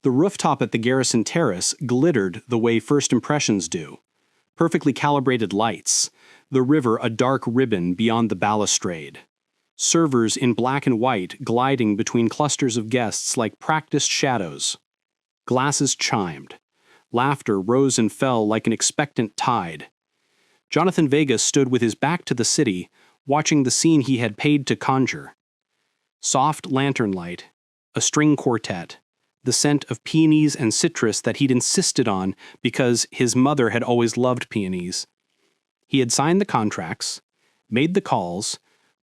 The rooftop at the Garrison Terrace glittered the way first impressions do. Perfectly calibrated lights, the river a dark ribbon beyond the balustrade. Servers in black and white gliding between clusters of guests like practiced shadows. Glasses chimed. Laughter rose and fell like an expectant tide. Jonathan Vega stood with his back to the city, watching the scene he had paid to conjure. Soft lantern light, a string quartet, the scent of peonies and citrus that he'd insisted on because his mother had always loved peonies. He had signed the contracts, made the calls,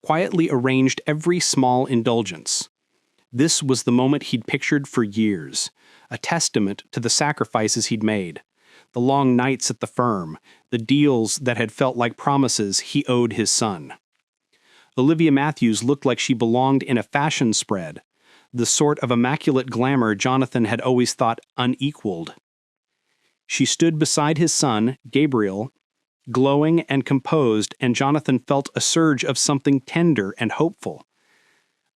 quietly arranged every small indulgence. This was the moment he'd pictured for years, a testament to the sacrifices he'd made, the long nights at the firm, the deals that had felt like promises he owed his son. Olivia Matthews looked like she belonged in a fashion spread, the sort of immaculate glamour Jonathan had always thought unequaled. She stood beside his son, Gabriel, glowing and composed, and Jonathan felt a surge of something tender and hopeful.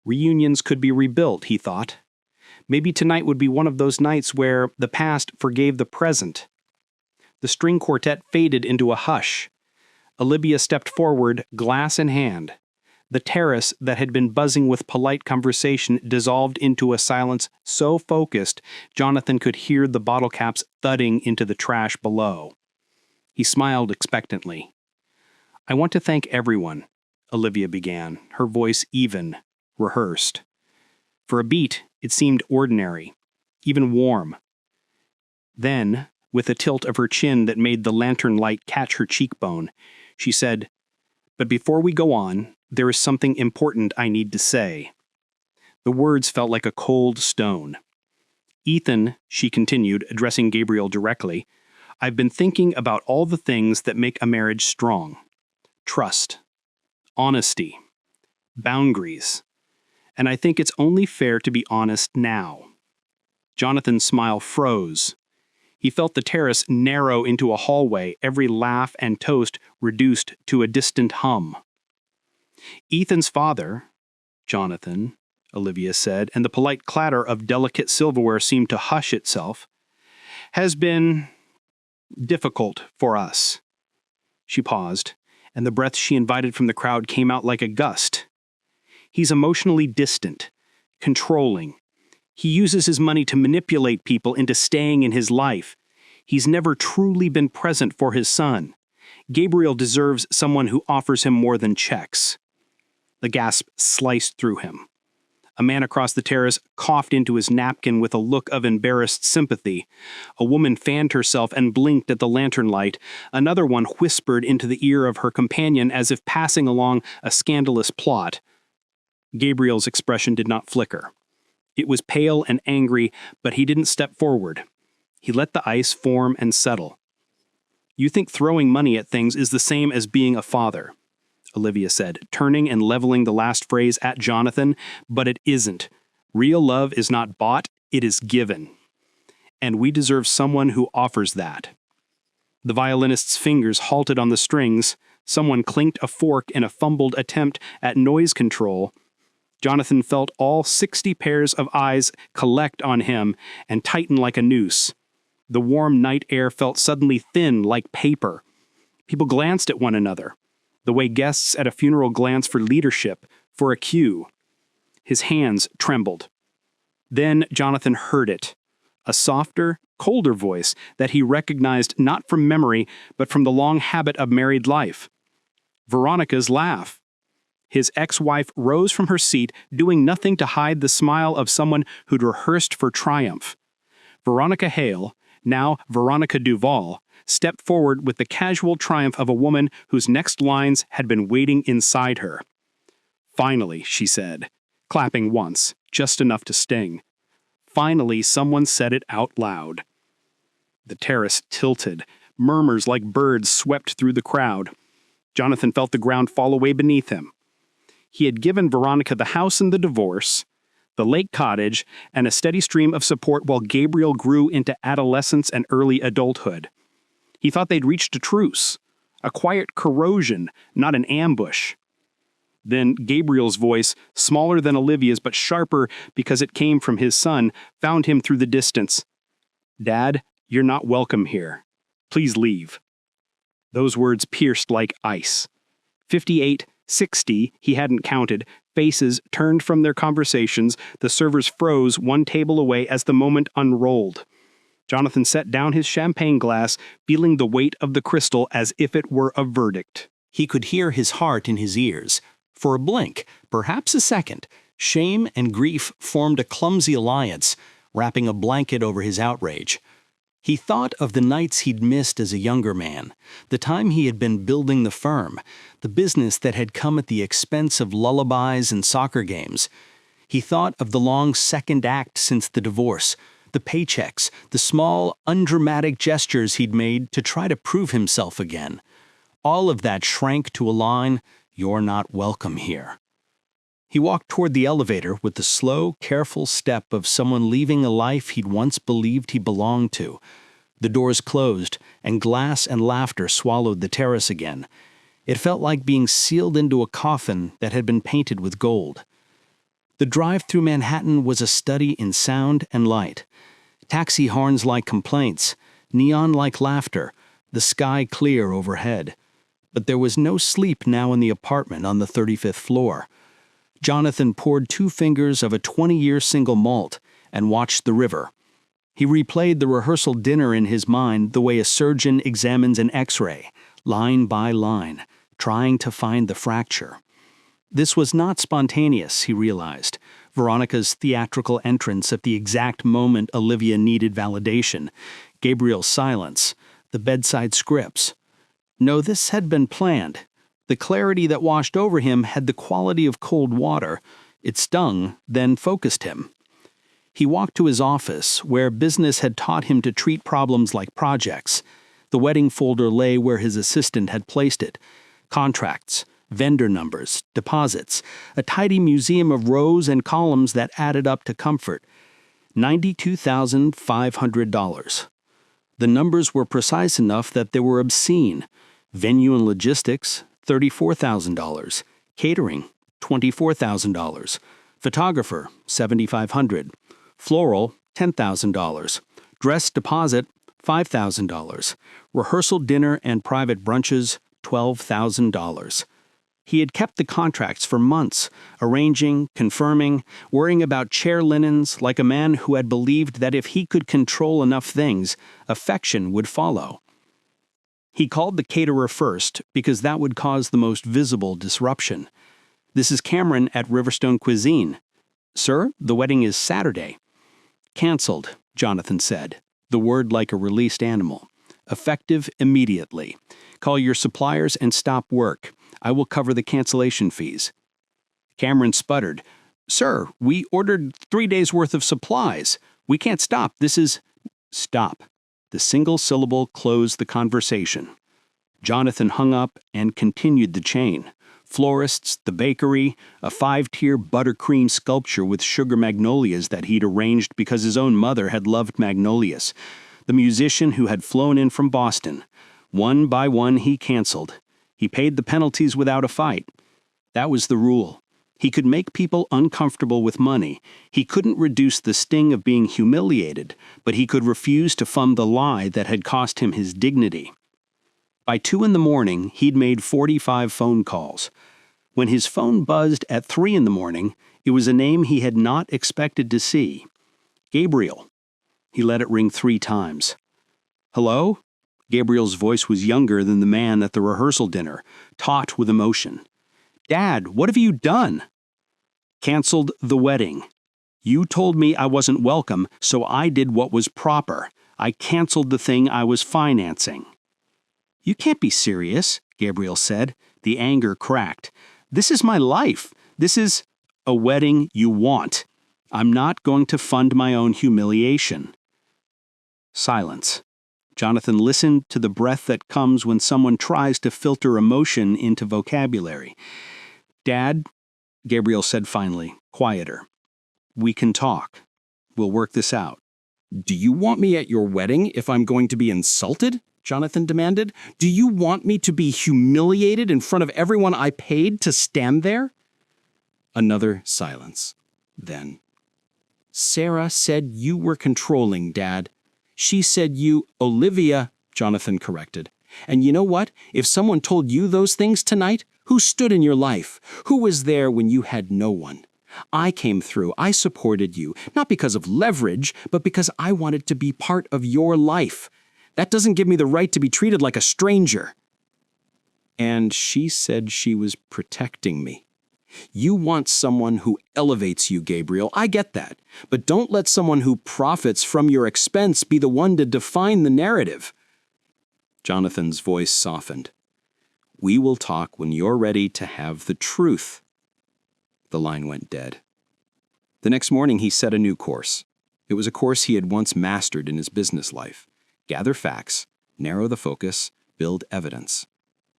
Reunions could be rebuilt, he thought. Maybe tonight would be one of those nights where the past forgave the present. The string quartet faded into a hush. Olivia stepped forward, glass in hand. The terrace that had been buzzing with polite conversation dissolved into a silence so focused Jonathan could hear the bottle caps thudding into the trash below. He smiled expectantly. "I want to thank everyone," Olivia began, her voice even, rehearsed. For a beat, it seemed ordinary, even warm. Then, with a tilt of her chin that made the lantern light catch her cheekbone, she said, "But before we go on, there is something important I need to say." The words felt like a cold stone. "Ethan," she continued, addressing Gabriel directly, "I've been thinking about all the things that make a marriage strong. Trust, honesty, boundaries. And I think it's only fair to be honest now." Jonathan's smile froze. He felt the terrace narrow into a hallway, every laugh and toast reduced to a distant hum. "Ethan's father, Jonathan," Olivia said, and the polite clatter of delicate silverware seemed to hush itself, "has been difficult for us." She paused, and the breath she invited from the crowd came out like a gust. "He's emotionally distant, controlling. He uses his money to manipulate people into staying in his life. He's never truly been present for his son. Gabriel deserves someone who offers him more than checks." The gasp sliced through him. A man across the terrace coughed into his napkin with a look of embarrassed sympathy. A woman fanned herself and blinked at the lantern light. Another one whispered into the ear of her companion as if passing along a scandalous plot. Gabriel's expression did not flicker. It was pale and angry, but he didn't step forward. He let the ice form and settle. "You think throwing money at things is the same as being a father," Olivia said, turning and leveling the last phrase at Jonathan, "but it isn't. Real love is not bought, it is given. And we deserve someone who offers that." The violinist's fingers halted on the strings. Someone clinked a fork in a fumbled attempt at noise control. Jonathan felt all 60 pairs of eyes collect on him and tighten like a noose. The warm night air felt suddenly thin like paper. People glanced at one another, the way guests at a funeral glance for leadership, for a cue. His hands trembled. Then Jonathan heard it, a softer, colder voice that he recognized not from memory, but from the long habit of married life. Veronica's laugh. His ex-wife rose from her seat, doing nothing to hide the smile of someone who'd rehearsed for triumph. Veronica Hale, now Veronica Duvall, stepped forward with the casual triumph of a woman whose next lines had been waiting inside her. "Finally," she said, clapping once, just enough to sting. Finally, someone said it out loud. The terrace tilted. Murmurs like birds swept through the crowd. Jonathan felt the ground fall away beneath him. He had given Veronica the house and the divorce, the lake cottage, and a steady stream of support while Gabriel grew into adolescence and early adulthood. He thought they'd reached a truce, a quiet corrosion, not an ambush. Then Gabriel's voice, smaller than Olivia's but sharper because it came from his son, found him through the distance. "Dad, you're not welcome here. Please leave." Those words pierced like ice. 58, 60, he hadn't counted, faces turned from their conversations, the servers froze one table away as the moment unrolled. Jonathan set down his champagne glass, feeling the weight of the crystal as if it were a verdict. He could hear his heart in his ears. For a blink, perhaps a second, shame and grief formed a clumsy alliance, wrapping a blanket over his outrage. He thought of the nights he'd missed as a younger man, the time he had been building the firm, the business that had come at the expense of lullabies and soccer games. He thought of the long second act since the divorce, the paychecks, the small, undramatic gestures he'd made to try to prove himself again. All of that shrank to a line, "You're not welcome here." He walked toward the elevator with the slow, careful step of someone leaving a life he'd once believed he belonged to. The doors closed, and glass and laughter swallowed the terrace again. It felt like being sealed into a coffin that had been painted with gold. The drive through Manhattan was a study in sound and light. Taxi horns like complaints, neon like laughter, the sky clear overhead. But there was no sleep now in the apartment on the 35th floor. Jonathan poured 2 fingers of a 20-year single malt and watched the river. He replayed the rehearsal dinner in his mind the way a surgeon examines an X-ray, line by line, trying to find the fracture. This was not spontaneous, he realized. Veronica's theatrical entrance at the exact moment Olivia needed validation, Gabriel's silence, the bedside scripts. No, this had been planned. The clarity that washed over him had the quality of cold water. It stung, then focused him. He walked to his office, where business had taught him to treat problems like projects. The wedding folder lay where his assistant had placed it. Contracts, vendor numbers, deposits, a tidy museum of rows and columns that added up to comfort. $92,500. The numbers were precise enough that they were obscene. Venue and logistics, $34,000. Catering, $24,000. Photographer, $7,500. Floral, $10,000. Dress deposit, $5,000. Rehearsal dinner and private brunches, $12,000. He had kept the contracts for months, arranging, confirming, worrying about chair linens like a man who had believed that if he could control enough things, affection would follow. He called the caterer first because that would cause the most visible disruption. "This is Cameron at Riverstone Cuisine." "Sir, the wedding is Saturday." "Cancelled," Jonathan said, the word like a released animal. "Effective immediately. Call your suppliers and stop work. I will cover the cancellation fees." Cameron sputtered. "Sir, we ordered 3 days' worth of supplies. We can't stop. This is—" "Stop." The single syllable closed the conversation. Jonathan hung up and continued the chain. Florists, the bakery, a 5-tier buttercream sculpture with sugar magnolias that he'd arranged because his own mother had loved magnolias. The musician who had flown in from Boston. One by one he canceled. He paid the penalties without a fight. That was the rule. He could make people uncomfortable with money. He couldn't reduce the sting of being humiliated, but he could refuse to fund the lie that had cost him his dignity. By 2 a.m, he'd made 45 phone calls. When his phone buzzed at 3 a.m, it was a name he had not expected to see. Gabriel. He let it ring 3 times. "Hello?" Gabriel's voice was younger than the man at the rehearsal dinner, taut with emotion. "Dad, what have you done?" "Canceled the wedding. You told me I wasn't welcome, so I did what was proper. I canceled the thing I was financing." "You can't be serious," Gabriel said. The anger cracked. "This is my life. This is—" "A wedding you want. I'm not going to fund my own humiliation." Silence. Jonathan listened to the breath that comes when someone tries to filter emotion into vocabulary. "Dad," Gabriel said finally, quieter, "we can talk. We'll work this out." "Do you want me at your wedding if I'm going to be insulted?" Jonathan demanded. "Do you want me to be humiliated in front of everyone I paid to stand there?" Another silence. Then, "Sarah said you were controlling, Dad. She said Olivia," Jonathan corrected. "And you know what? If someone told you those things tonight, who stood in your life? Who was there when you had no one? I came through. I supported you, not because of leverage, but because I wanted to be part of your life. That doesn't give me the right to be treated like a stranger." And she said she was protecting me. You want someone who elevates you, Gabriel. I get that. But don't let someone who profits from your expense be the one to define the narrative. Jonathan's voice softened. "We will talk when you're ready to have the truth." The line went dead. The next morning, he set a new course. It was a course he had once mastered in his business life. Gather facts, narrow the focus, build evidence.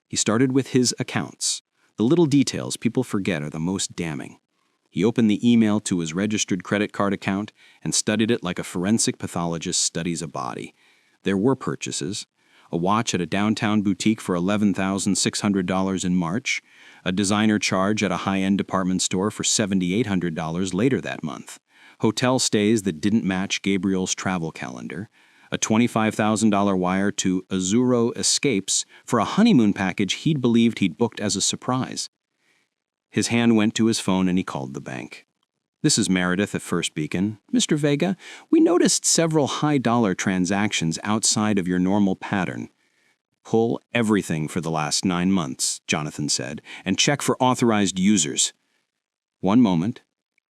He started with his accounts. The little details people forget are the most damning. He opened the email to his registered credit card account and studied it like a forensic pathologist studies a body. There were purchases. A watch at a downtown boutique for $11,600 in March, a designer charge at a high-end department store for $7,800 later that month, hotel stays that didn't match Gabriel's travel calendar, a $25,000 wire to Azuro Escapes for a honeymoon package he'd believed he'd booked as a surprise. His hand went to his phone and he called the bank. "This is Meredith at First Beacon. Mr. Vega, we noticed several high-dollar transactions outside of your normal pattern." "Pull everything for the last 9 months," Jonathan said, "and check for authorized users." "One moment."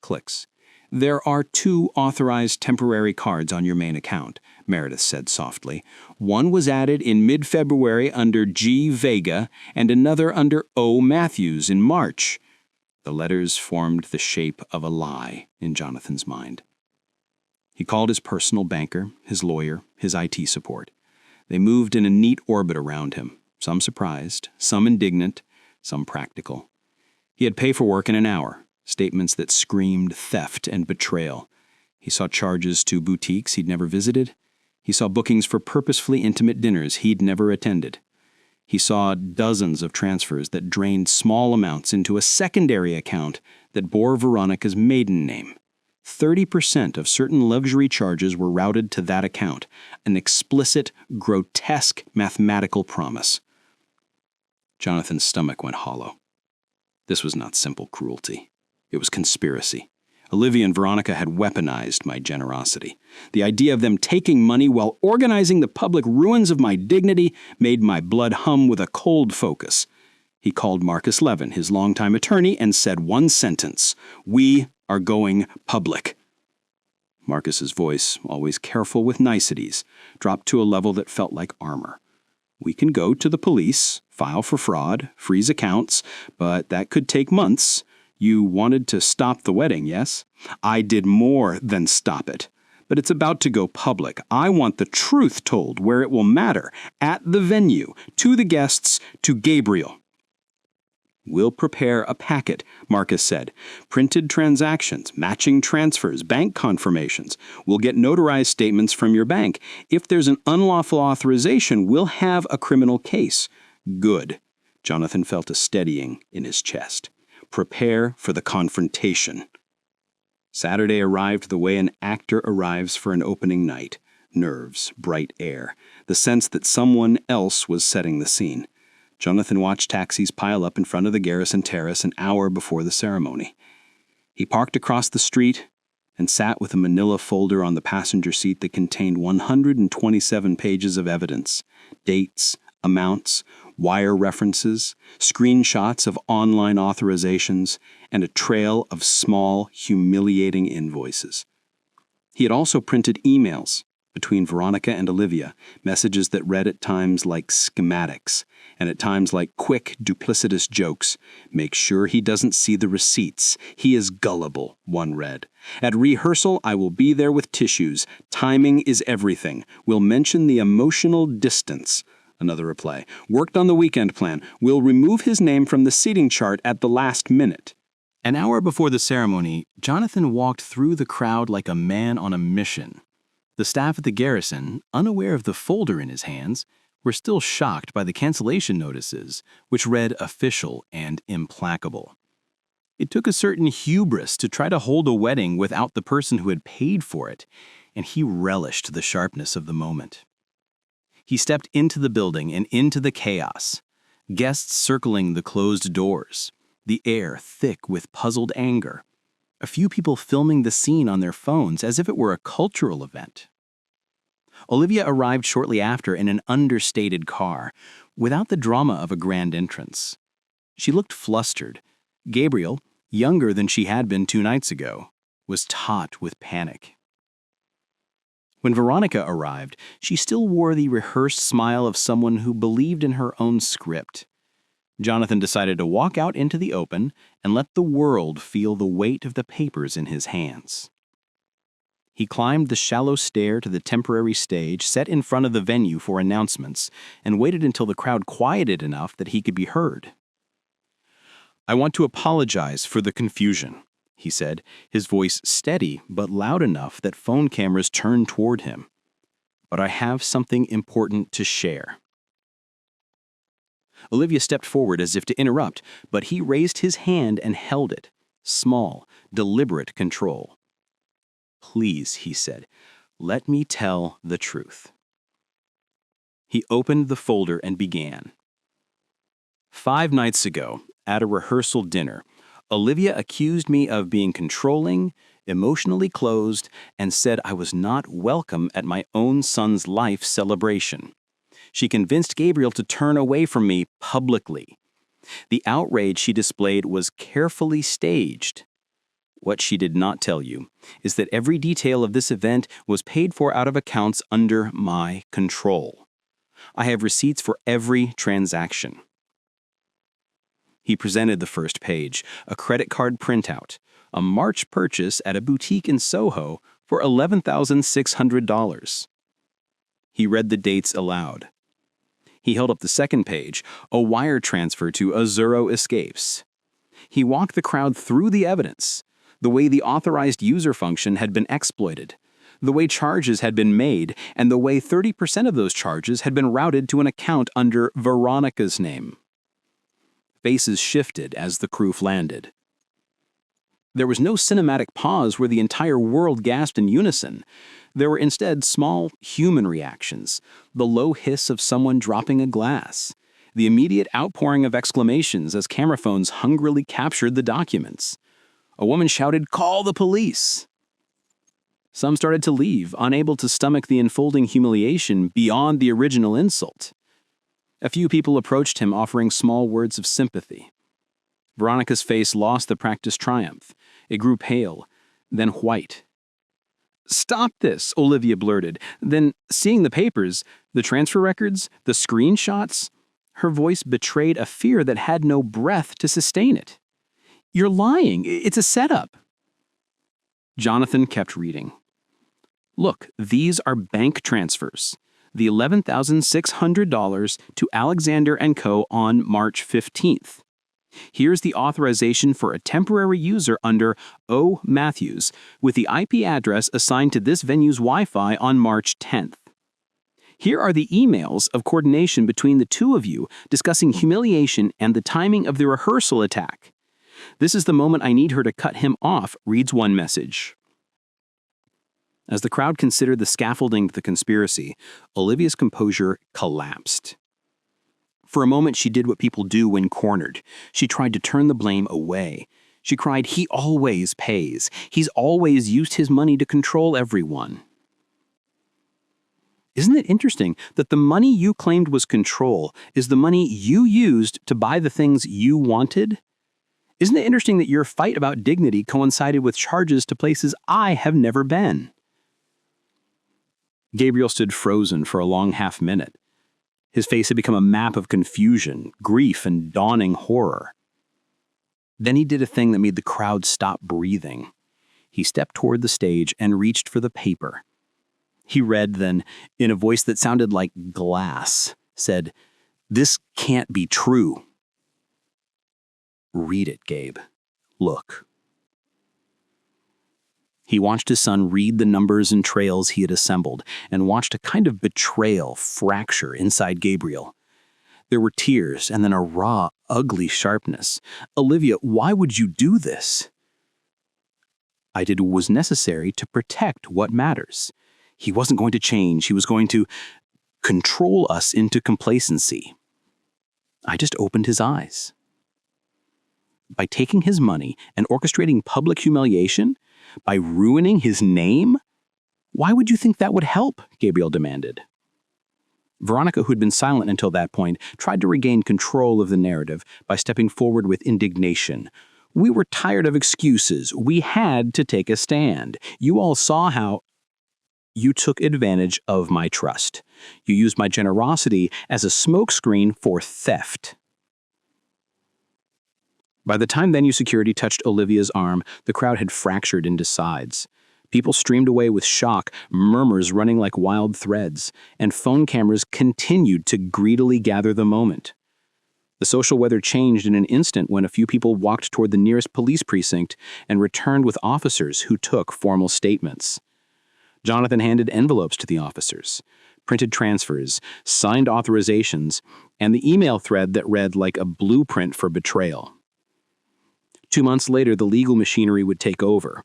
Clicks. "There are 2 authorized temporary cards on your main account," Meredith said softly. "One was added in mid-February under G. Vega and another under O. Matthews in March." The letters formed the shape of a lie in Jonathan's mind. He called his personal banker, his lawyer, his IT support. They moved in a neat orbit around him, some surprised, some indignant, some practical. He had paperwork in an hour, statements that screamed theft and betrayal. He saw charges to boutiques he'd never visited. He saw bookings for purposefully intimate dinners he'd never attended. He saw dozens of transfers that drained small amounts into a secondary account that bore Veronica's maiden name. 30% of certain luxury charges were routed to that account, an explicit, grotesque mathematical promise. Jonathan's stomach went hollow. This was not simple cruelty. It was conspiracy. Olivia and Veronica had weaponized my generosity. The idea of them taking money while organizing the public ruins of my dignity made my blood hum with a cold focus. He called Marcus Levin, his longtime attorney, and said one sentence: "We are going public." Marcus's voice, always careful with niceties, dropped to a level that felt like armor. "We can go to the police, file for fraud, freeze accounts, but that could take months. You wanted to stop the wedding, yes? I did more than stop it. But it's about to go public. I want the truth told where it will matter, at the venue, to the guests, to Gabriel." "We'll prepare a packet," Marcus said. "Printed transactions, matching transfers, bank confirmations. We'll get notarized statements from your bank. If there's an unlawful authorization, we'll have a criminal case." "Good." Jonathan felt a steadying in his chest. "Prepare for the confrontation." Saturday arrived the way an actor arrives for an opening night. Nerves, bright air, the sense that someone else was setting the scene. Jonathan watched taxis pile up in front of the Garrison Terrace an hour before the ceremony. He parked across the street and sat with a manila folder on the passenger seat that contained 127 pages of evidence, dates, amounts, wire references, screenshots of online authorizations, and a trail of small, humiliating invoices. He had also printed emails between Veronica and Olivia, messages that read at times like schematics, and at times like quick, duplicitous jokes. "Make sure he doesn't see the receipts. He is gullible," one read. "At rehearsal, I will be there with tissues. Timing is everything. We'll mention the emotional distance." Another reply. "Worked on the weekend plan. We'll remove his name from the seating chart at the last minute." An hour before the ceremony, Jonathan walked through the crowd like a man on a mission. The staff at the Garrison, unaware of the folder in his hands, were still shocked by the cancellation notices, which read official and implacable. It took a certain hubris to try to hold a wedding without the person who had paid for it, and he relished the sharpness of the moment. He stepped into the building and into the chaos, guests circling the closed doors, the air thick with puzzled anger, a few people filming the scene on their phones as if it were a cultural event. Olivia arrived shortly after in an understated car, without the drama of a grand entrance. She looked flustered. Gabriel, younger than she had been 2 nights ago, was taut with panic. When Veronica arrived, she still wore the rehearsed smile of someone who believed in her own script. Jonathan decided to walk out into the open and let the world feel the weight of the papers in his hands. He climbed the shallow stair to the temporary stage set in front of the venue for announcements and waited until the crowd quieted enough that he could be heard. "I want to apologize for the confusion," he said, his voice steady but loud enough that phone cameras turned toward him. "But I have something important to share." Olivia stepped forward as if to interrupt, but he raised his hand and held it. Small, deliberate control. "Please," he said, "let me tell the truth." He opened the folder and began. 5 nights ago, at a rehearsal dinner, Olivia accused me of being controlling, emotionally closed, and said I was not welcome at my own son's life celebration. She convinced Gabriel to turn away from me publicly. The outrage she displayed was carefully staged. What she did not tell you is that every detail of this event was paid for out of accounts under my control. I have receipts for every transaction. He presented the first page, a credit card printout, a March purchase at a boutique in Soho for $11,600. He read the dates aloud. He held up the second page, a wire transfer to Azuro Escapes. He walked the crowd through the evidence, the way the authorized user function had been exploited, the way charges had been made, and the way 30% of those charges had been routed to an account under Veronica's name. Faces shifted as the proof landed. There was no cinematic pause where the entire world gasped in unison. There were instead small human reactions, the low hiss of someone dropping a glass, the immediate outpouring of exclamations as camera phones hungrily captured the documents. A woman shouted, "Call the police!" Some started to leave, unable to stomach the unfolding humiliation beyond the original insult. A few people approached him offering small words of sympathy. Veronica's face lost the practiced triumph. It grew pale, then white. "Stop this," Olivia blurted. Then, seeing the papers, the transfer records, the screenshots, her voice betrayed a fear that had no breath to sustain it. "You're lying. It's a setup." Jonathan kept reading. "Look, these are bank transfers. The $11,600 to Alexander & Co. on March 15th. Here's the authorization for a temporary user under O. Matthews with the IP address assigned to this venue's Wi-Fi on March 10th. Here are the emails of coordination between the two of you discussing humiliation and the timing of the rehearsal attack. This is the moment I need her to cut him off," reads one message. As the crowd considered the scaffolding to the conspiracy, Olivia's composure collapsed. For a moment, she did what people do when cornered. She tried to turn the blame away. She cried, "He always pays. He's always used his money to control everyone." Isn't it interesting that the money you claimed was control is the money you used to buy the things you wanted? Isn't it interesting that your fight about dignity coincided with charges to places I have never been? Gabriel stood frozen for a long half-minute. His face had become a map of confusion, grief, and dawning horror. Then he did a thing that made the crowd stop breathing. He stepped toward the stage and reached for the paper. He read, then, in a voice that sounded like glass, said, "This can't be true." "Read it, Gabe. Look." He watched his son read the numbers and trails he had assembled, and watched a kind of betrayal fracture inside Gabriel. There were tears and then a raw, ugly sharpness. "Olivia, why would you do this?" "I did what was necessary to protect what matters. He wasn't going to change. He was going to control us into complacency. I just opened his eyes." By taking his money and orchestrating public humiliation? By ruining his name? Why would you think that would help? Gabriel demanded. Veronica, who had been silent until that point, tried to regain control of the narrative by stepping forward with indignation. "We were tired of excuses. We had to take a stand. You all saw how you took advantage of my trust. You used my generosity as a smokescreen for theft." By the time venue security touched Olivia's arm, the crowd had fractured into sides. People streamed away with shock, murmurs running like wild threads, and phone cameras continued to greedily gather the moment. The social weather changed in an instant when a few people walked toward the nearest police precinct and returned with officers who took formal statements. Jonathan handed envelopes to the officers, printed transfers, signed authorizations, and the email thread that read like a blueprint for betrayal. 2 months later, the legal machinery would take over.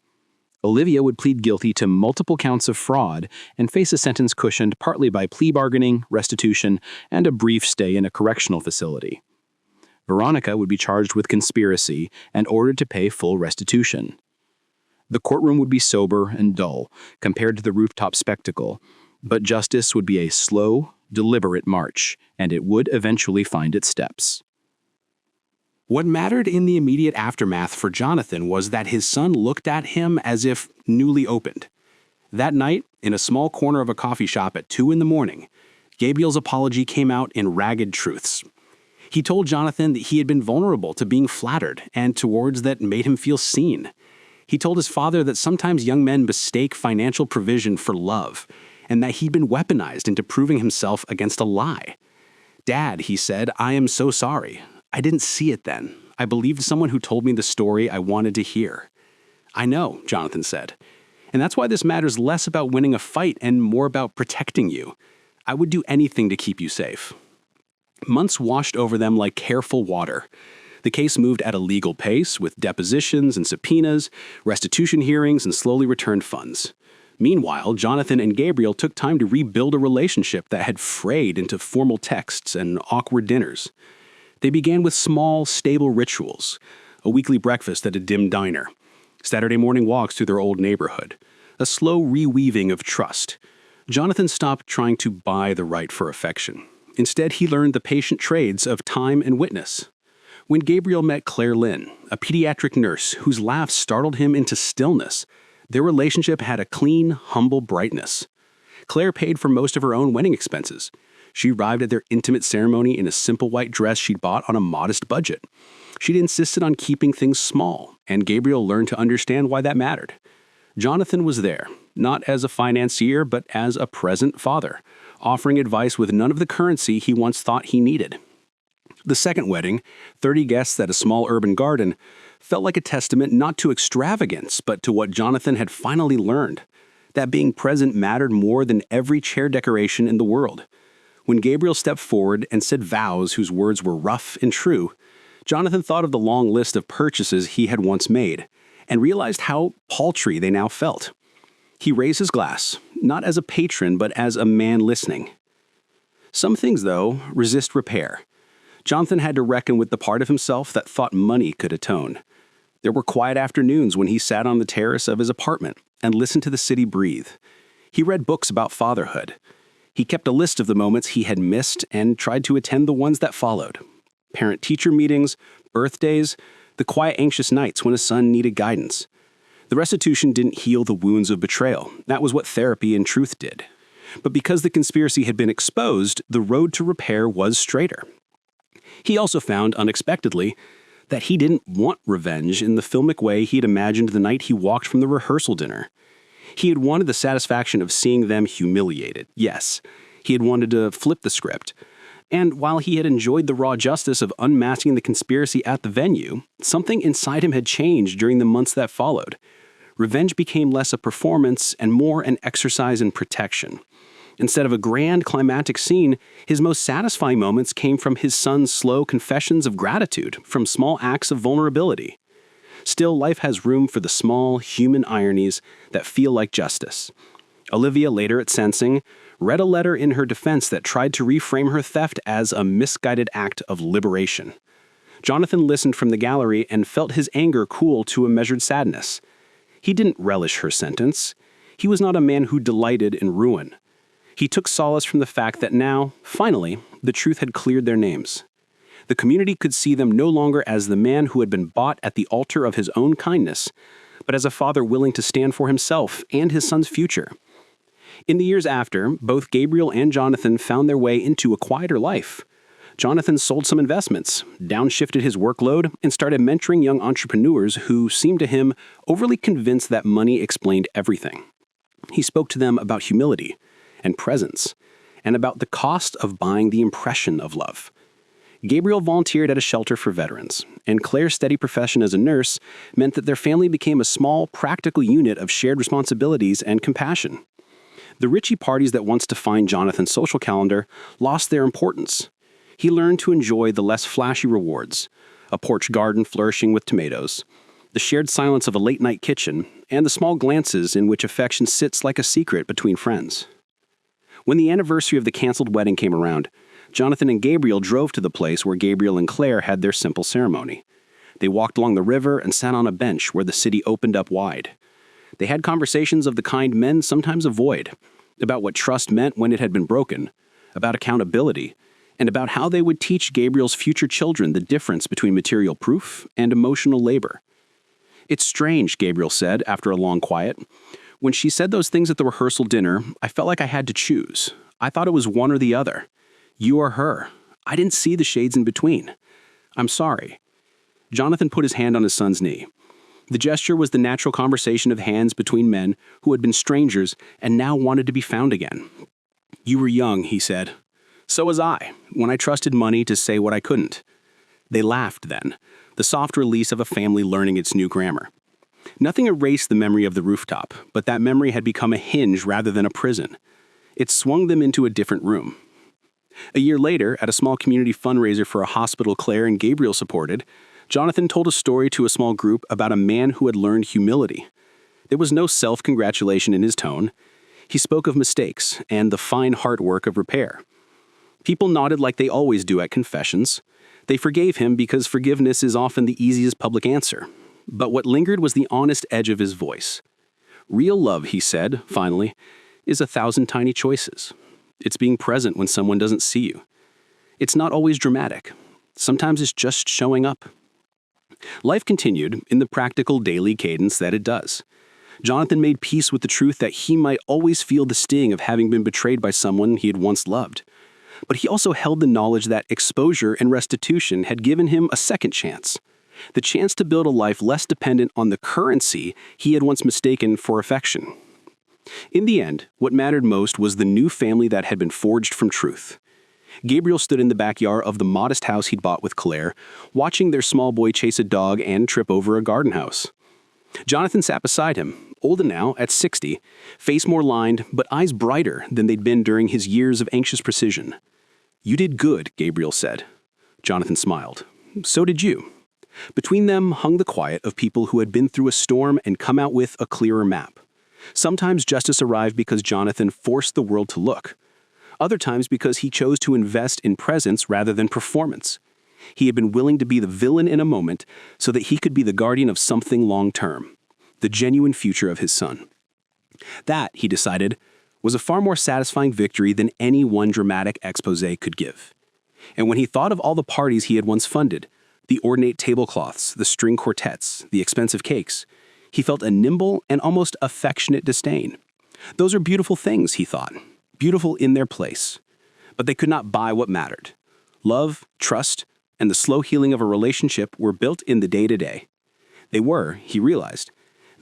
Olivia would plead guilty to multiple counts of fraud and face a sentence cushioned partly by plea bargaining, restitution, and a brief stay in a correctional facility. Veronica would be charged with conspiracy and ordered to pay full restitution. The courtroom would be sober and dull compared to the rooftop spectacle, but justice would be a slow, deliberate march, and it would eventually find its steps. What mattered in the immediate aftermath for Jonathan was that his son looked at him as if newly opened. That night, in a small corner of a coffee shop at 2 a.m, Gabriel's apology came out in ragged truths. He told Jonathan that he had been vulnerable to being flattered and to words that made him feel seen. He told his father that sometimes young men mistake financial provision for love, and that he'd been weaponized into proving himself against a lie. "Dad," he said, "I am so sorry. I didn't see it then. I believed someone who told me the story I wanted to hear." "I know," Jonathan said. "And that's why this matters less about winning a fight and more about protecting you. I would do anything to keep you safe." Months washed over them like careful water. The case moved at a legal pace with depositions and subpoenas, restitution hearings, and slowly returned funds. Meanwhile, Jonathan and Gabriel took time to rebuild a relationship that had frayed into formal texts and awkward dinners. They began with small, stable rituals, a weekly breakfast at a dim diner, Saturday morning walks through their old neighborhood, a slow reweaving of trust. Jonathan stopped trying to buy the right for affection. Instead, he learned the patient trades of time and witness. When Gabriel met Claire Lynn, a pediatric nurse whose laugh startled him into stillness, their relationship had a clean, humble brightness. Claire paid for most of her own wedding expenses. She arrived at their intimate ceremony in a simple white dress she'd bought on a modest budget. She'd insisted on keeping things small, and Gabriel learned to understand why that mattered. Jonathan was there, not as a financier, but as a present father, offering advice with none of the currency he once thought he needed. The second wedding, 30 guests at a small urban garden, felt like a testament not to extravagance, but to what Jonathan had finally learned, that being present mattered more than every chair decoration in the world. When Gabriel stepped forward and said vows whose words were rough and true, Jonathan thought of the long list of purchases he had once made, and realized how paltry they now felt. He raised his glass, not as a patron, but as a man listening. Some things, though, resist repair. Jonathan had to reckon with the part of himself that thought money could atone. There were quiet afternoons when he sat on the terrace of his apartment and listened to the city breathe. He read books about fatherhood. He kept a list of the moments he had missed and tried to attend the ones that followed. Parent-teacher meetings, birthdays, the quiet, anxious nights when a son needed guidance. The restitution didn't heal the wounds of betrayal. That was what therapy and truth did. But because the conspiracy had been exposed, the road to repair was straighter. He also found, unexpectedly, that he didn't want revenge in the filmic way he'd imagined the night he walked from the rehearsal dinner. He had wanted the satisfaction of seeing them humiliated, yes. He had wanted to flip the script. And while he had enjoyed the raw justice of unmasking the conspiracy at the venue, something inside him had changed during the months that followed. Revenge became less a performance and more an exercise in protection. Instead of a grand climactic scene, his most satisfying moments came from his son's slow confessions of gratitude, from small acts of vulnerability. Still, life has room for the small, human ironies that feel like justice. Olivia, later at sentencing, read a letter in her defense that tried to reframe her theft as a misguided act of liberation. Jonathan listened from the gallery and felt his anger cool to a measured sadness. He didn't relish her sentence. He was not a man who delighted in ruin. He took solace from the fact that now, finally, the truth had cleared their names. The community could see them no longer as the man who had been bought at the altar of his own kindness, but as a father willing to stand for himself and his son's future. In the years after, both Gabriel and Jonathan found their way into a quieter life. Jonathan sold some investments, downshifted his workload, and started mentoring young entrepreneurs who seemed to him overly convinced that money explained everything. He spoke to them about humility and presence, and about the cost of buying the impression of love. Gabriel volunteered at a shelter for veterans, and Claire's steady profession as a nurse meant that their family became a small, practical unit of shared responsibilities and compassion. The Richie parties that once defined Jonathan's social calendar lost their importance. He learned to enjoy the less flashy rewards, a porch garden flourishing with tomatoes, the shared silence of a late-night kitchen, and the small glances in which affection sits like a secret between friends. When the anniversary of the canceled wedding came around, Jonathan and Gabriel drove to the place where Gabriel and Claire had their simple ceremony. They walked along the river and sat on a bench where the city opened up wide. They had conversations of the kind men sometimes avoid, about what trust meant when it had been broken, about accountability, and about how they would teach Gabriel's future children the difference between material proof and emotional labor. "It's strange," Gabriel said after a long quiet. "When she said those things at the rehearsal dinner, I felt like I had to choose. I thought it was one or the other. You or her. I didn't see the shades in between. I'm sorry." Jonathan put his hand on his son's knee. The gesture was the natural conversation of hands between men who had been strangers and now wanted to be found again. "You were young," he said. "So was I, when I trusted money to say what I couldn't." They laughed then, the soft release of a family learning its new grammar. Nothing erased the memory of the rooftop, but that memory had become a hinge rather than a prison. It swung them into a different room. A year later, at a small community fundraiser for a hospital Claire and Gabriel supported, Jonathan told a story to a small group about a man who had learned humility. There was no self-congratulation in his tone. He spoke of mistakes and the fine hard work of repair. People nodded like they always do at confessions. They forgave him because forgiveness is often the easiest public answer. But what lingered was the honest edge of his voice. "Real love," he said, finally, "is 1,000 tiny choices. It's being present when someone doesn't see you. It's not always dramatic. Sometimes it's just showing up." Life continued in the practical daily cadence that it does. Jonathan made peace with the truth that he might always feel the sting of having been betrayed by someone he had once loved. But he also held the knowledge that exposure and restitution had given him a second chance. The chance to build a life less dependent on the currency he had once mistaken for affection. In the end, what mattered most was the new family that had been forged from truth. Gabriel stood in the backyard of the modest house he'd bought with Claire, watching their small boy chase a dog and trip over a garden house. Jonathan sat beside him, older now, at 60, face more lined, but eyes brighter than they'd been during his years of anxious precision. "You did good," Gabriel said. Jonathan smiled. "So did you." Between them hung the quiet of people who had been through a storm and come out with a clearer map. Sometimes justice arrived because Jonathan forced the world to look. Other times because he chose to invest in presence rather than performance. He had been willing to be the villain in a moment so that he could be the guardian of something long-term, the genuine future of his son. That, he decided, was a far more satisfying victory than any one dramatic exposé could give. And when he thought of all the parties he had once funded, the ornate tablecloths, the string quartets, the expensive cakes, he felt a nimble and almost affectionate disdain. Those are beautiful things, he thought, beautiful in their place. But they could not buy what mattered. Love, trust, and the slow healing of a relationship were built in the day-to-day. They were, he realized,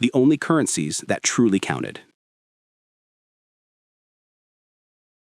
the only currencies that truly counted.